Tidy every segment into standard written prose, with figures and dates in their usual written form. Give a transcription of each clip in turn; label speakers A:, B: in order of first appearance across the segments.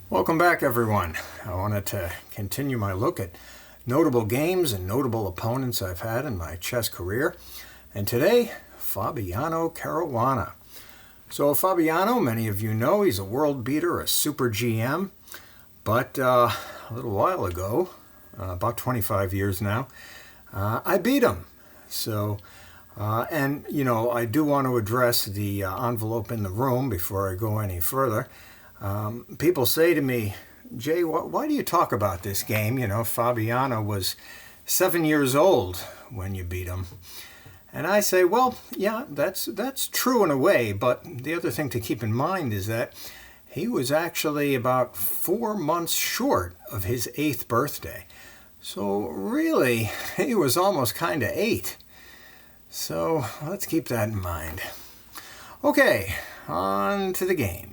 A: Welcome back, everyone. I wanted to continue my look at notable games and notable opponents I've had in my chess career. And today, Fabiano Caruana. So Fabiano, many of you know, he's a world beater, a super GM. But a little while ago, about 25 years now, I beat him. So, I do want to address the envelope in the room before I go any further. People say to me, Jay, why do you talk about this game? You know, Fabiano was 7 years old when you beat him. And I say, well, yeah, that's true in a way, but the other thing to keep in mind is that he was actually about 4 months short of his 8th birthday. So really, he was almost kind of 8. So let's keep that in mind. Okay, on to the game.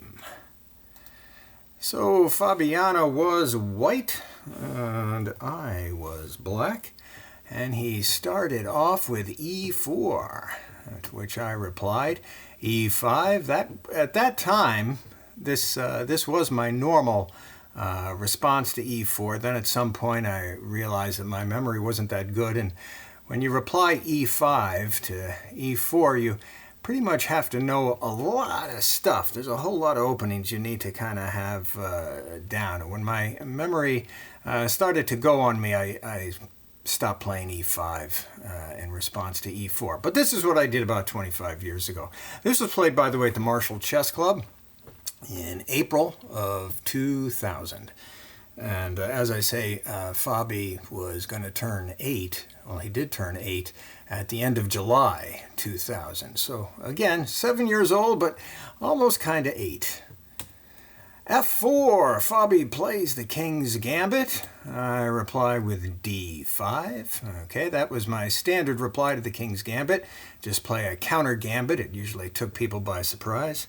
A: So Fabiano was white and I was black, and he started off with e4, to which I replied e5. At that time, this was my normal response to e4. Then at some point I realized that my memory wasn't that good, and when you reply e5 to e4, you pretty much have to know a lot of stuff. There's a whole lot of openings you need to kind of have down. When my memory started to go on me, I stopped playing e5 in response to e4. But this is what I did about 25 years ago. This was played, by the way, at the Marshall Chess Club in April of 2000. And as I say, Fabi was going to turn 8. Well, he did turn 8 at the end of July 2000. So again, 7 years old, but almost kind of 8. F4, Fabi plays the King's Gambit. I reply with D5. Okay, that was my standard reply to the King's Gambit. Just play a counter gambit. It usually took people by surprise.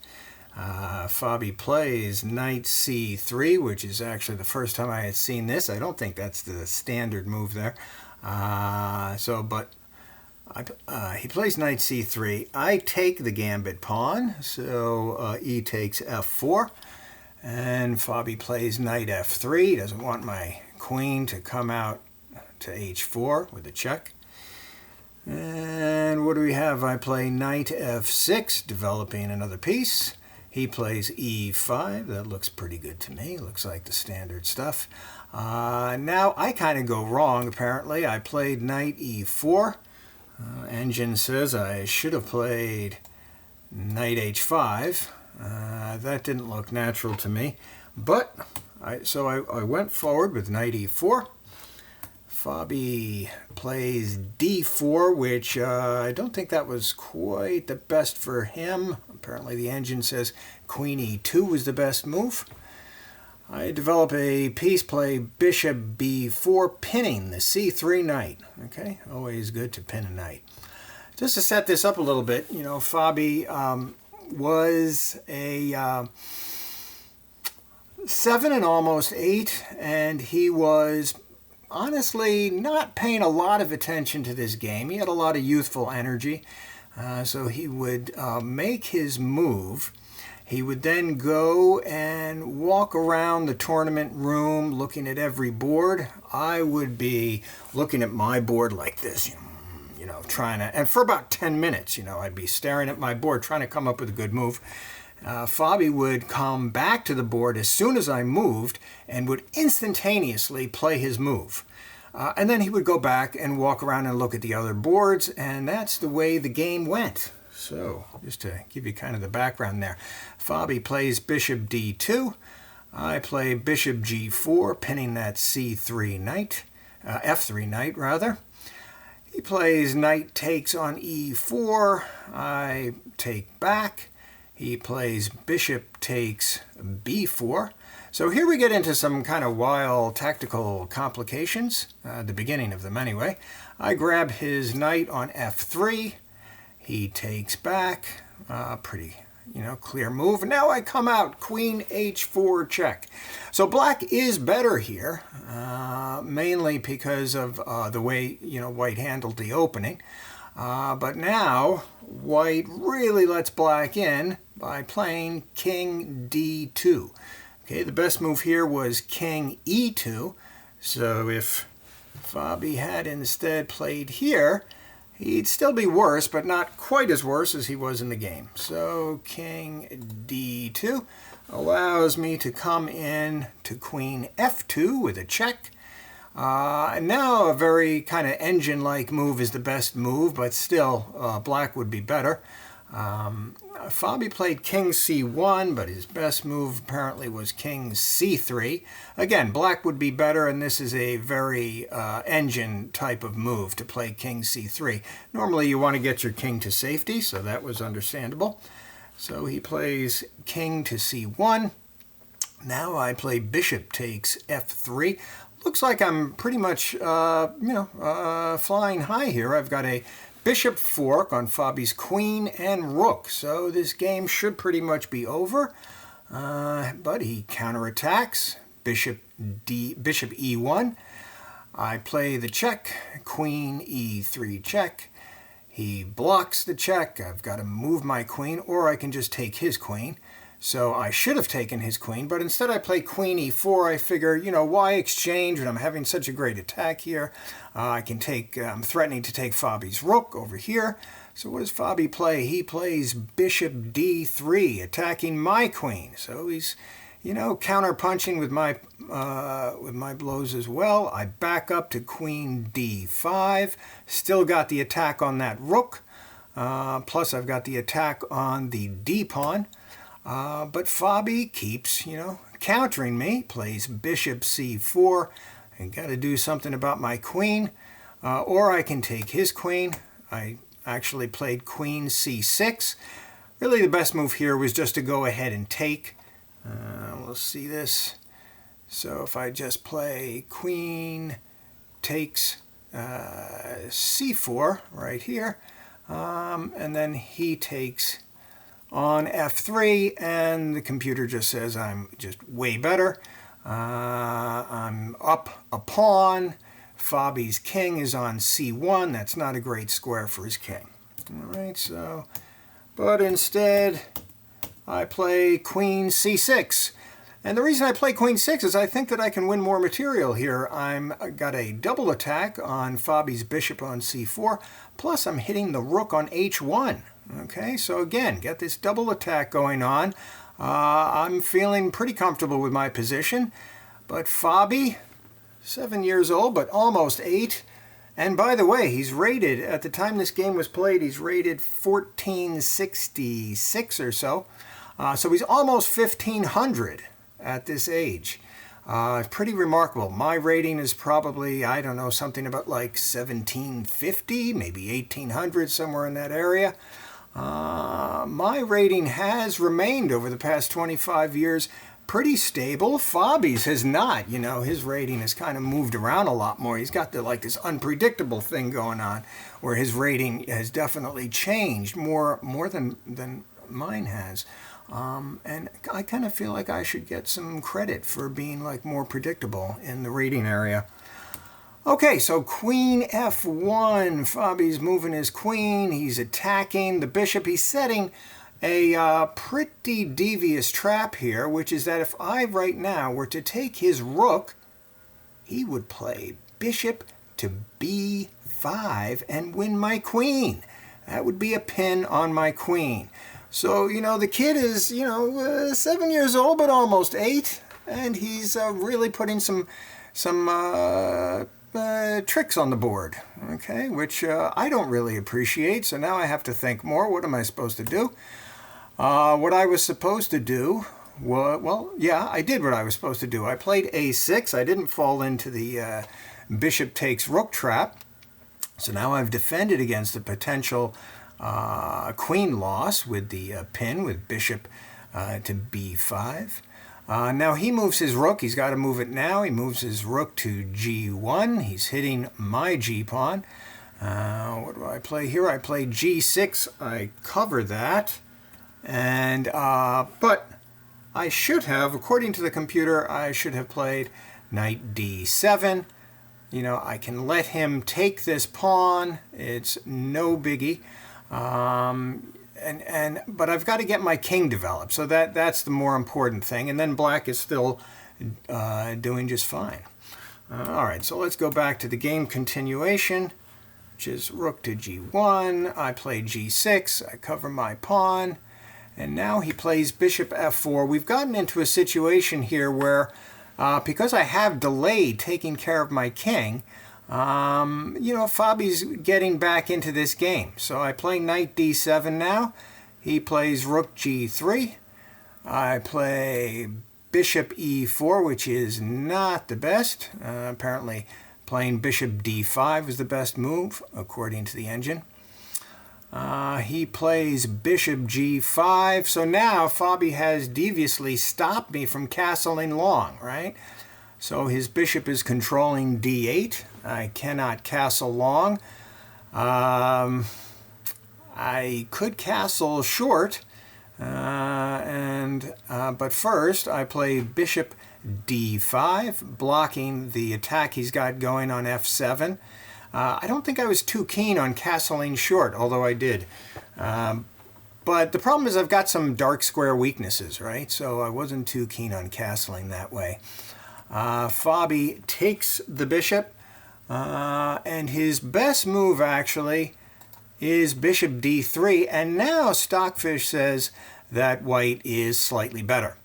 A: Fabi plays Knight C3, which is actually the first time I had seen this. I don't think that's the standard move there. He plays Knight C3. I take the Gambit pawn, so E takes F4. And Fabi plays Knight F3. He doesn't want my queen to come out to H4 with a check. And what do we have? I play Knight F6, developing another piece. He plays E5. That looks pretty good to me. Looks like the standard stuff. Now I kind of go wrong, apparently. I played Knight E4. Engine says I should have played Knight H5. That didn't look natural to me. But I went forward with Knight E4. Fabi plays D4, which I don't think that was quite the best for him. Apparently the engine says Queen E2 was the best move. I develop a piece, play Bishop B4, pinning the C3 knight. Okay, always good to pin a knight. Just to set this up a little bit, you know, Fabi was a 7 and almost 8, and he was honestly not paying a lot of attention to this game. He had a lot of youthful energy, so he would make his move. He would then go and walk around the tournament room looking at every board. I would be looking at my board like this, trying to, and for about 10 minutes, I'd be staring at my board trying to come up with a good move. Fabi would come back to the board as soon as I moved and would instantaneously play his move. And then he would go back and walk around and look at the other boards, and that's the way the game went. So, just to give you kind of the background there. Fabi plays Bishop D2. I play Bishop G4, pinning that C3 knight, F3 knight rather. He plays Knight takes on E4. I take back. He plays Bishop takes B4. So here we get into some kind of wild tactical complications, the beginning of them anyway. I grab his knight on F3. He takes back. Pretty, clear move. Now I come out, Queen H4 check. So black is better here, mainly because of the way, white handled the opening. But now white really lets black in by playing King D2. Okay, the best move here was king e2. So if Fabi had instead played here, he'd still be worse, but not quite as worse as he was in the game. So king d2 allows me to come in to queen f2 with a check. And now a very kind of engine-like move is the best move, but still black would be better. Fabi played king c1, but his best move apparently was king c3. Again, black would be better, and this is a very engine type of move to play king c3. Normally you want to get your king to safety, so that was understandable. So he plays king to c1. Now I play bishop takes f3. Looks like I'm pretty much, flying high here. I've got a bishop fork on Fabi's queen and rook, so this game should pretty much be over. But he counterattacks, bishop e1. I play the check, queen e3 check. He blocks the check. I've got to move my queen, or I can just take his queen. So I should have taken his queen, but instead I play queen e4. I figure, why exchange when I'm having such a great attack here? I'm threatening to take Fabi's rook over here. So what does Fabi play? He plays bishop d3, attacking my queen. So he's, counter-punching with my blows as well. I back up to queen d5. Still got the attack on that rook. Plus I've got the attack on the d-pawn. But Fabi keeps, countering me, plays bishop c4, and got to do something about my queen, or I can take his queen. I actually played queen c6. Really the best move here was just to go ahead and take. We'll see this. So if I just play queen takes c4 right here, and then he takes on f3, and the computer just says I'm just way better. I'm up a pawn. Fabi's king is on c1. That's not a great square for his king. All right, but instead I play queen c6. And the reason I play queen 6 is I think that I can win more material here. I've got a double attack on Fabi's bishop on c4, plus I'm hitting the rook on h1. Okay, so again, get this double attack going on. I'm feeling pretty comfortable with my position. But Fabi, 7 years old, but almost 8. And by the way, he's rated, at the time this game was played, he's rated 1466 or so. So he's almost 1500 at this age. Pretty remarkable. My rating is probably, I don't know, something about like 1750, maybe 1800, somewhere in that area. My rating has remained over the past 25 years pretty stable. Fabi's has not. His rating has kind of moved around a lot more. He's got this unpredictable thing going on where his rating has definitely changed more than mine has. And I kind of feel like I should get some credit for being more predictable in the rating area. Okay, so queen f1. Fabi's moving his queen. He's attacking the bishop. He's setting a pretty devious trap here, which is that if I right now were to take his rook, he would play bishop to b5 and win my queen. That would be a pin on my queen. So, the kid is, 7 years old, but almost 8, and he's really putting some tricks on the board, okay, which I don't really appreciate, so now I have to think more. What am I supposed to do? What I was supposed to do I did what I was supposed to do. I played a6. I didn't fall into the bishop takes rook trap, so now I've defended against a potential queen loss with the pin with bishop to b5. Now he moves his rook. He's got to move it now. He moves his rook to g1. He's hitting my g-pawn. What do I play here? I play g6. I cover that. And but I should have, according to the computer, I should have played knight d7. I can let him take this pawn. It's no biggie. but I've got to get my king developed. So that's the more important thing. And then black is still doing just fine. All right, so let's go back to the game continuation, which is rook to g1. I play g6. I cover my pawn. And now he plays bishop f4. We've gotten into a situation here where, because I have delayed taking care of my king, Fabi's getting back into this game. So I play knight d7 now. He plays rook g3. I play bishop e4, which is not the best. Apparently playing bishop d5 is the best move, according to the engine. He plays bishop g5. So now Fabi has deviously stopped me from castling long, right? So his bishop is controlling d8. I cannot castle long. I could castle short, but first I play bishop d5, blocking the attack he's got going on f7. I don't think I was too keen on castling short, although I did. But the problem is I've got some dark square weaknesses, right? So I wasn't too keen on castling that way. Fabi takes the bishop, and his best move actually is bishop d3, and now Stockfish says that white is slightly better.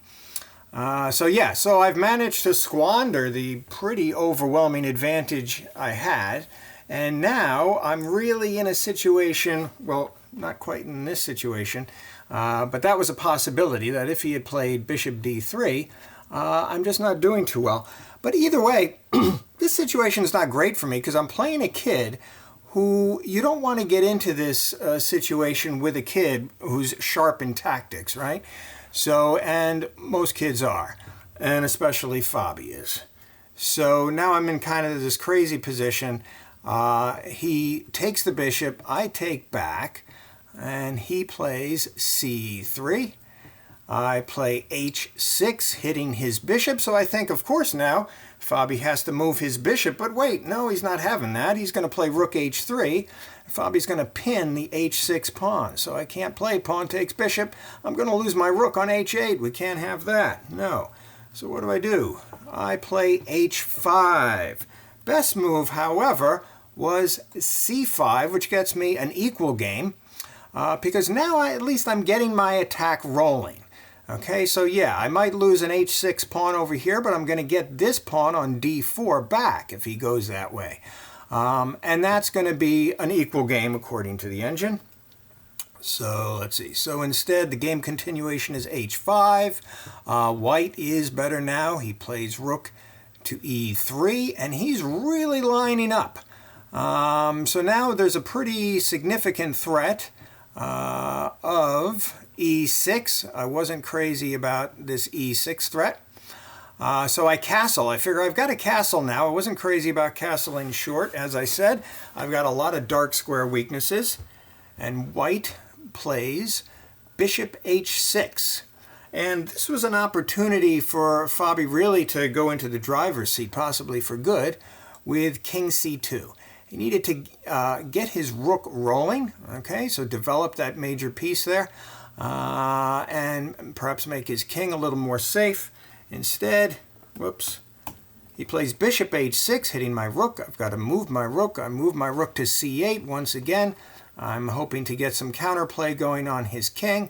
A: So I've managed to squander the pretty overwhelming advantage I had, and now I'm really in a situation, well, not quite in this situation, but that was a possibility that if he had played bishop d3, I'm just not doing too well. But either way, this situation is not great for me because I'm playing a kid who you don't want to get into this situation with a kid who's sharp in tactics, right? So, and most kids are, and especially Fabi is. So now I'm in kind of this crazy position. He takes the bishop, I take back, and he plays c3. I play h6, hitting his bishop, so I think, of course, now Fabi has to move his bishop, but wait, no, he's not having that. He's going to play rook h3. Fabi's going to pin the h6 pawn, so I can't play pawn takes bishop. I'm going to lose my rook on h8. We can't have that. No. So what do? I play h5. Best move, however, was c5, which gets me an equal game, because now at least I'm getting my attack rolling. Okay, so yeah, I might lose an h6 pawn over here, but I'm going to get this pawn on d4 back if he goes that way. And that's going to be an equal game according to the engine. So let's see. So instead, the game continuation is h5. White is better now. He plays rook to e3, and he's really lining up. So now there's a pretty significant threat of e6. I wasn't crazy about this e6 threat. So I castle. I figure I've got a castle now. I wasn't crazy about castling short. As I said, I've got a lot of dark square weaknesses. And white plays bishop h6. And this was an opportunity for Fabi really to go into the driver's seat, possibly for good, with king c2. He needed to get his rook rolling, okay, so develop that major piece there, and perhaps make his king a little more safe. Instead, he plays bishop h6, hitting my rook. I've got to move my rook. I move my rook to c8 once again. I'm hoping to get some counterplay going on his king.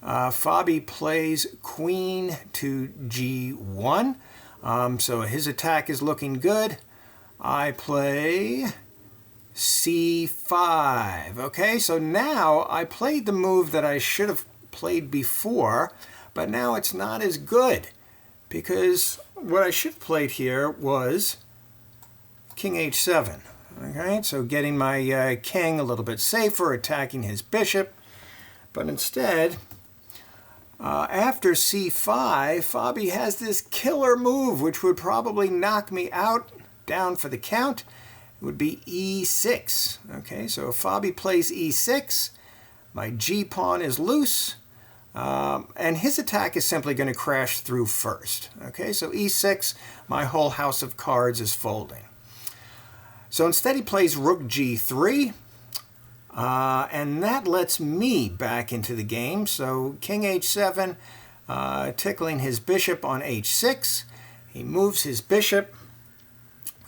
A: Fabi plays queen to g1, so his attack is looking good. I play c5. Okay, so now I played the move that I should have played before, but now it's not as good because what I should have played here was king h7. Okay, so getting my king a little bit safer, attacking his bishop, but instead, after c5, Fabi has this killer move which would probably knock me out. Down for the count, it would be e6. Okay, so if Fabi plays e6, my g-pawn is loose, and his attack is simply going to crash through first. Okay, so e6, my whole house of cards is folding. So instead he plays rook g3. and that lets me back into the game. So king h7, tickling his bishop on h6. He moves his bishop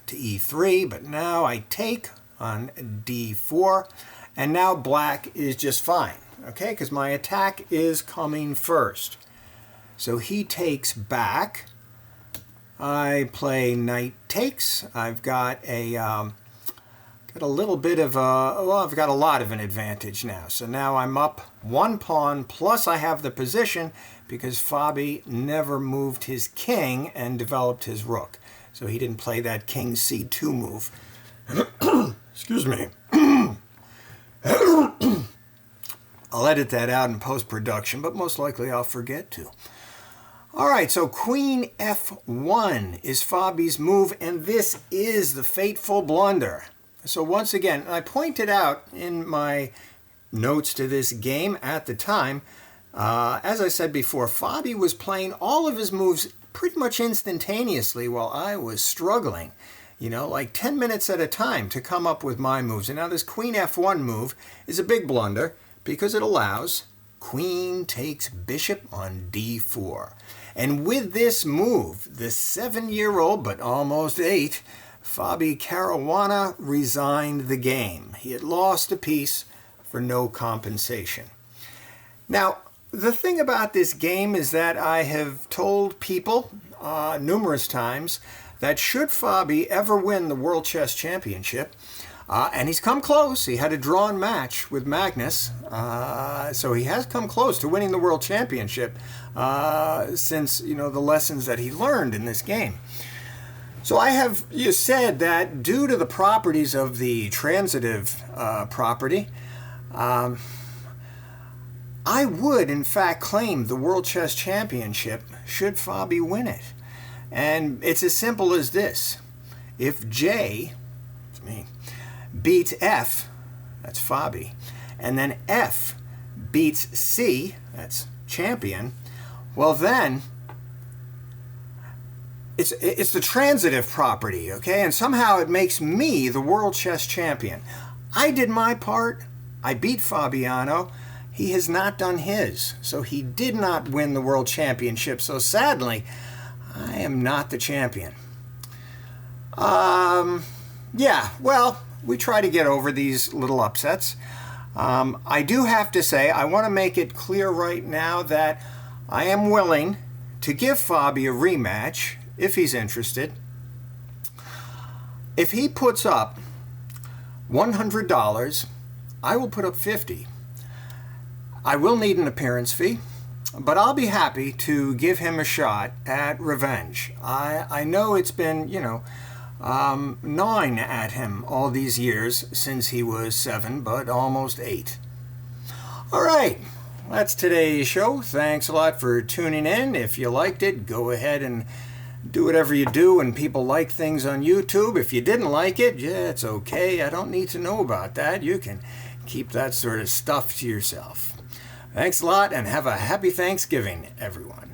A: to e3, but now I take on d4, and now black is just fine, okay, because my attack is coming first. So he takes back. I play knight takes. I've got a little bit of I've got a lot of an advantage now. So now I'm up one pawn, plus I have the position because Fabi never moved his king and developed his rook. So he didn't play that king c2 move. Excuse me. I'll edit that out in post-production, but most likely I'll forget to. All right, so queen f1 is Fabi's move, and this is the fateful blunder. So once again, I pointed out in my notes to this game at the time, as I said before, Fabi was playing all of his moves pretty much instantaneously while I was struggling, you know, like 10 minutes at a time to come up with my moves. And now this queen f1 move is a big blunder because it allows queen takes bishop on d4. And with this move, the 7-year-old, but almost 8, Fabiano Caruana resigned the game. He had lost a piece for no compensation. Now, the thing about this game is that I have told people numerous times that should Fabi ever win the World Chess Championship, and he's come close. He had a drawn match with Magnus, so he has come close to winning the World Championship since, you know, the lessons that he learned in this game. So I have said that due to the properties of the transitive property, I would, in fact, claim the World Chess Championship should Fabi win it. And it's as simple as this. If J, it's me, beats F, that's Fabi, and then F beats C, that's champion, well then, it's the transitive property, okay? And somehow it makes me the World Chess Champion. I did my part. I beat Fabiano. He has not done his. So he did not win the World Championship. So sadly, I am not the champion. Yeah, well, we try to get over these little upsets. I do have to say, I want to make it clear right now that I am willing to give Fabi a rematch if he's interested. If he puts up $100, I will put up $50. I will need an appearance fee, but I'll be happy to give him a shot at revenge. I know it's been, you know, gnawing at him all these years since he was 7, but almost 8. All right, that's today's show. Thanks a lot for tuning in. If you liked it, go ahead and do whatever you do when people like things on YouTube. If you didn't like it, yeah, it's okay. I don't need to know about that. You can keep that sort of stuff to yourself. Thanks a lot, and have a happy Thanksgiving, everyone.